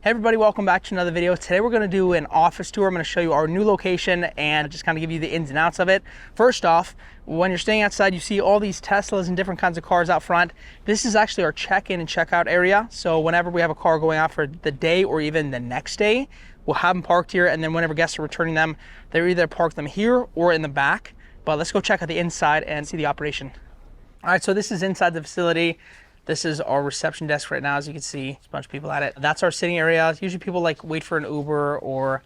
Hey everybody, welcome back to another video. Today we're gonna do an office tour. I'm gonna show you our new location and just kind of give you the ins and outs of it. First off, when you're staying outside, you see all these Teslas and different kinds of cars out front. This is actually our check-in and check-out area. So whenever we have a car going out for the day or even the next day, we'll have them parked here, and then whenever guests are returning them, they're either park them here or in the back. But let's go check out the inside and see the operation. All right, so this is inside the facility. This is our reception desk right now. As you can see, there's a bunch of people at it. That's our sitting area. Usually people like wait for an Uber or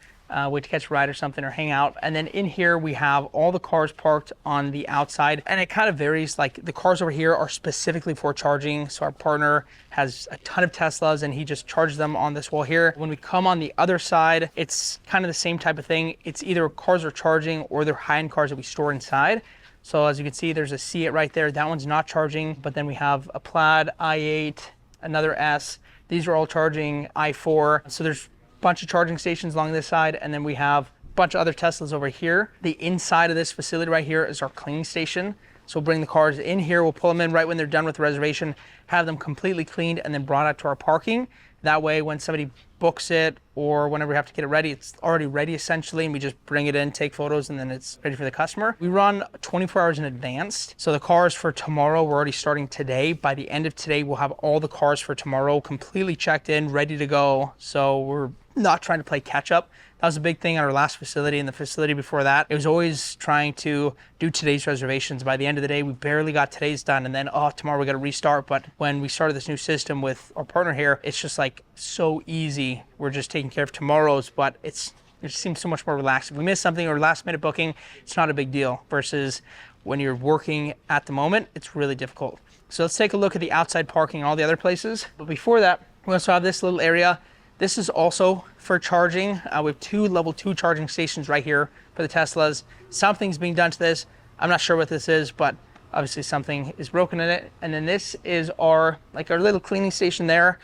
wait to catch a ride or something or hang out. And then in here, we have all the cars parked on the outside, and it kind of varies. Like the cars over here are specifically for charging. So our partner has a ton of Teslas and he just charges them on this wall here. When we come on the other side, it's kind of the same type of thing. It's either cars are charging or they're high-end cars that we store inside. So as you can see, there's a C8 right there. That one's not charging, but then we have a Plaid, i8, another S. These are all charging, i4. So there's a bunch of charging stations along this side, and then we have a bunch of other Teslas over here. The inside of this facility right here is our cleaning station. So we'll bring the cars in here, we'll pull them in right when they're done with the reservation, have them completely cleaned and then brought out to our parking. That way, when somebody books it or whenever we have to get it ready, it's already ready essentially, and we just bring it in, take photos, and then it's ready for the customer. We run 24 hours in advance. So the cars for tomorrow, we're already starting today. By the end of today, we'll have all the cars for tomorrow completely checked in, ready to go. So we're not trying to play catch up. That was a big thing at our last facility, and the facility before that. It was always trying to do today's reservations. By the end of the day, we barely got today's done, and then, oh, tomorrow we got to restart. But when we started this new system with our partner here, it's just like so easy. We're just taking care of tomorrow's, but it just seems so much more relaxed. If we miss something or last minute booking, it's not a big deal, versus when you're working at the moment, it's really difficult. So let's take a look at the outside parking and all the other places. But before that, we also have this little area. This is also for charging. We have two level 2 charging stations right here for the Teslas. Something's being done to this. I'm not sure what this is, but obviously something is broken in it. And then this is our little cleaning station there.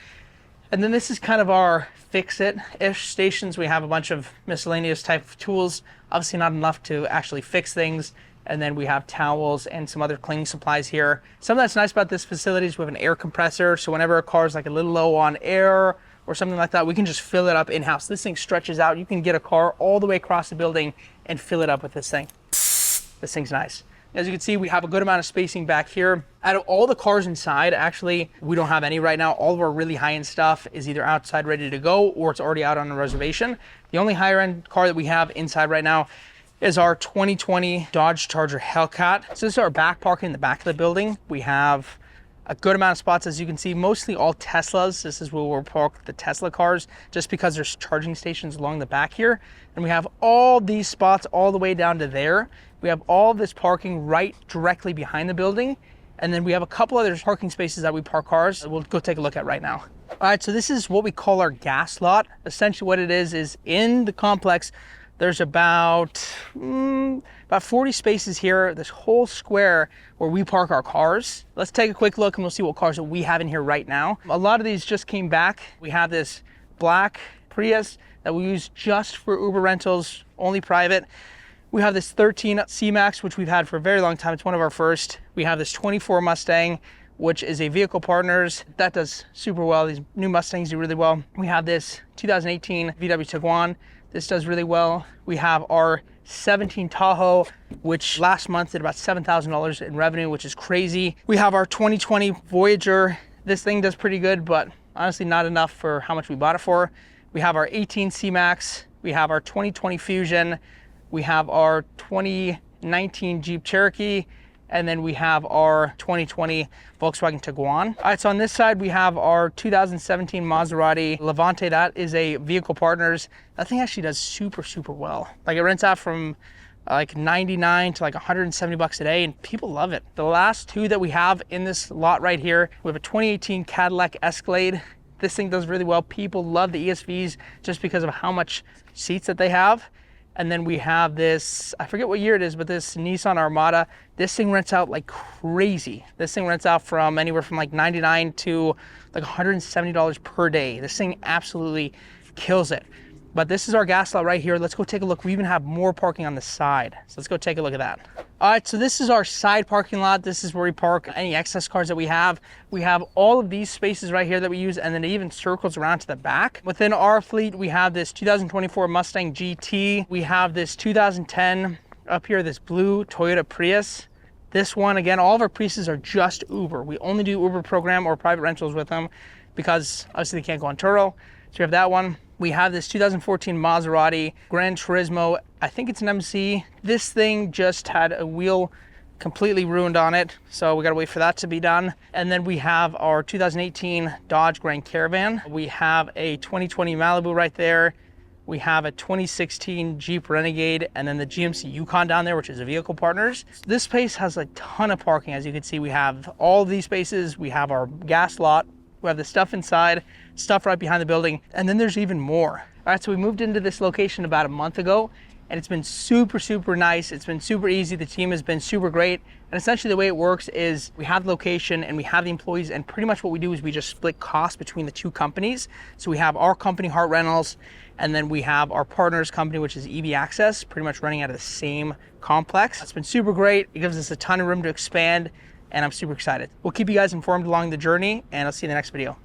And then this is kind of our fix-it-ish stations. We have a bunch of miscellaneous type of tools, obviously not enough to actually fix things. And then we have towels and some other cleaning supplies here. Something that's nice about this facility is we have an air compressor. So whenever a car is like a little low on air or something like that, we can just fill it up in-house. This thing stretches out. You can get a car all the way across the building and fill it up with this thing. This thing's nice. As you can see, we have a good amount of spacing back here. Out of all the cars inside, actually, we don't have any right now. All of our really high-end stuff is either outside ready to go or it's already out on a reservation. The only higher-end car that we have inside right now is our 2020 Dodge Charger Hellcat. So this is our back parking in the back of the building. We have a good amount of spots, as you can see, mostly all Teslas. This is where we'll park the Tesla cars, just because there's charging stations along the back here. And we have all these spots all the way down to there. We have all this parking right directly behind the building. And then we have a couple other parking spaces that we park cars that we'll go take a look at right now. All right, so this is what we call our gas lot. Essentially what it is in the complex, there's about 40 spaces here, this whole square where we park our cars. Let's take a quick look and we'll see what cars that we have in here right now. A lot of these just came back. We have this black Prius that we use just for Uber rentals, only private. We have this 13 C-Max, which we've had for a very long time. It's one of our first. We have this 24 Mustang, which is a vehicle partners. That does super well. These new Mustangs do really well. We have this 2018 VW Tiguan. This does really well. We have our 17 Tahoe, which last month did about $7,000 in revenue, which is crazy. We have our 2020 Voyager. This thing does pretty good, but honestly not enough for how much we bought it for. We have our 18 C-Max. We have our 2020 Fusion. We have our 2019 Jeep Cherokee. And then we have our 2020 Volkswagen Tiguan. All right, so on this side, we have our 2017 Maserati Levante. That is a vehicle partners. That thing actually does super, super well. Like it rents out from like 99 to like 170 bucks a day, and people love it. The last two that we have in this lot right here, we have a 2018 Cadillac Escalade. This thing does really well. People love the ESVs just because of how much seats that they have. And then we have this, I forget what year it is, but this Nissan Armada. This thing rents out like crazy. This thing rents out from anywhere from like 99 to like $170 per day. This thing absolutely kills it. But this is our gas lot right here. Let's go take a look. We even have more parking on the side. So let's go take a look at that. All right, so this is our side parking lot. This is where we park any excess cars that we have. We have all of these spaces right here that we use, and then it even circles around to the back. Within our fleet, we have this 2024 Mustang GT. We have this 2010 up here, this blue Toyota Prius. This one, again, all of our Priuses are just Uber. We only do Uber program or private rentals with them because obviously they can't go on Turo. So we have that one. We have this 2014 Maserati Gran Turismo. I think it's an MC. This thing just had a wheel completely ruined on it, so we gotta wait for that to be done. And then we have our 2018 Dodge Grand Caravan. We have a 2020 Malibu right there. We have a 2016 Jeep Renegade, and then the GMC Yukon down there, which is a vehicle partners. This space has a ton of parking. As you can see, we have all of these spaces. We have our gas lot. We have the stuff inside, stuff right behind the building, and then there's even more. All right, so we moved into this location about a month ago, and it's been super, super nice. It's been super easy. The team has been super great. And essentially the way it works is we have the location and we have the employees, and pretty much what we do is we just split costs between the two companies. So we have our company, Hart Rentals, and then we have our partners company, which is EV Access, pretty much running out of the same complex. It's been super great. It gives us a ton of room to expand, and I'm super excited. We'll keep you guys informed along the journey, and I'll see you in the next video.